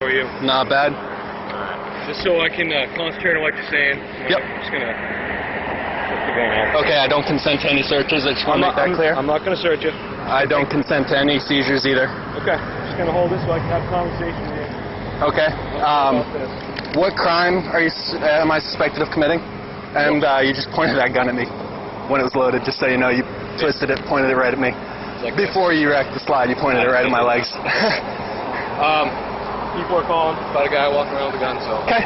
How are you? Not bad. Just so I can concentrate on what you're saying. Yep. I'm just gonna go on. Okay, I don't consent to any searches. I just want to make that clear. I'm not gonna search you. I don't consent to any seizures either. Okay. Just gonna hold this so I can have a conversation with you. Okay. About this. What crime am I suspected of committing? And you just pointed that gun at me when it was loaded. Just so you know, you twisted it, pointed it right at me. Like Before you wrecked the slide, you pointed it right at my legs. People are calling about a guy walking around with a gun, so. Okay.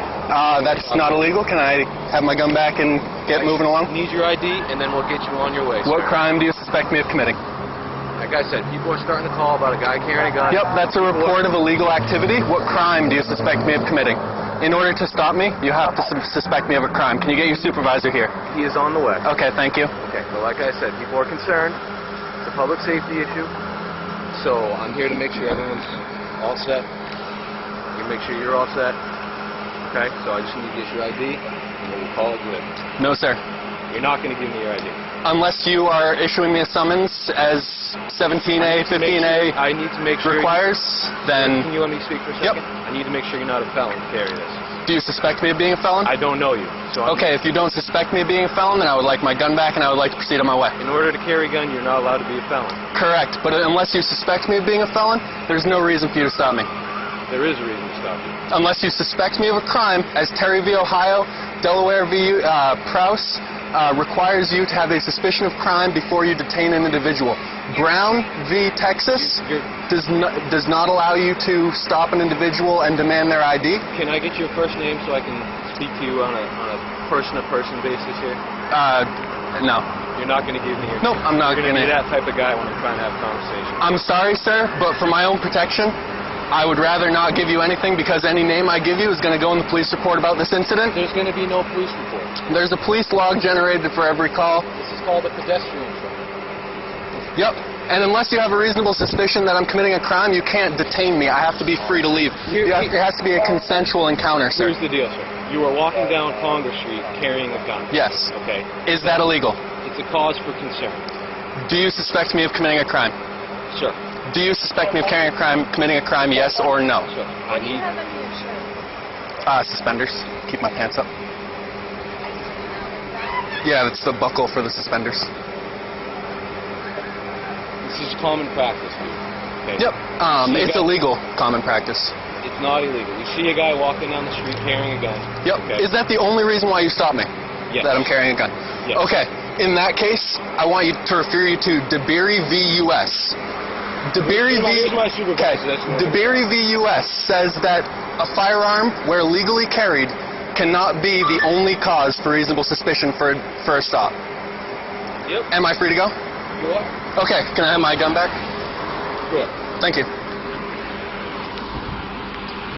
That's not illegal. Can I have my gun back and get moving along? Need your ID, and then we'll get you on your way. What sir. crime do you suspect me of committing? Like I said, people are starting to call about a guy carrying a gun. Yep, that's a report of illegal activity. What crime do you suspect me of committing? In order to stop me, you have to suspect me of a crime. Can you get your supervisor here? He is on the way. Okay, thank you. Okay, well, like I said, people are concerned. It's a public safety issue. So I'm here to make sure everyone's all set. You make sure you're all set. Okay, so I just need to get your ID, and we'll call it good. No, sir. You're not going to give me your ID. Unless you are issuing me a summons as 17A, 15A I need to make sure requires, then... Can you let me speak for a Yep. second? I need to make sure you're not a felon to carry this. Do you suspect me of being a felon? I don't know you. So Okay, if you don't suspect me of being a felon, then I would like my gun back and I would like to proceed on my way. In order to carry a gun, you're not allowed to be a felon. Correct, but unless you suspect me of being a felon, there's no reason for you to stop me. There is a reason to stop you. Unless you suspect me of a crime, as Terry v. Ohio, Delaware v. Prowse, requires you to have a suspicion of crime before you detain an individual. Brown v. Texas does not allow you to stop an individual and demand their ID. Can I get your first name so I can speak to you on a person-to-person basis here? No. You're not going to give me your... Nope, I'm not You're going to gonna... be that type of guy when I'm trying to have a conversation. I'm sorry, sir, but for my own protection, I would rather not give you anything because any name I give you is going to go in the police report about this incident. There's going to be no police report. There's a police log generated for every call. This is called a pedestrian trip. Yep. And unless you have a reasonable suspicion that I'm committing a crime, you can't detain me. I have to be free to leave. It has to be a consensual encounter, sir. Here's the deal, sir. You are walking down Congress Street carrying a gun. Yes. Okay. Is that illegal? It's a cause for concern. Do you suspect me of committing a crime? Sure. Do you suspect me of committing a crime, yes or no? Sure. I need... Suspenders. Keep my pants up. Yeah, that's the buckle for the suspenders. This is common practice, dude. Okay? Yep. It's illegal, common practice. It's not illegal. You see a guy walking down the street carrying a gun. Yep. Okay? Is that the only reason why you stopped me? Yes. That I'm carrying a gun? Yes. Okay. In that case, I want you to refer you to DeBerry v. U.S. DeBerry v. Here's my supervisor. That's more- DeBerry v. U.S. says that a firearm, where legally carried, cannot be the only cause for reasonable suspicion for a stop. Yep. Am I free to go? You are? Okay. Can I have my gun back? Good. Thank you.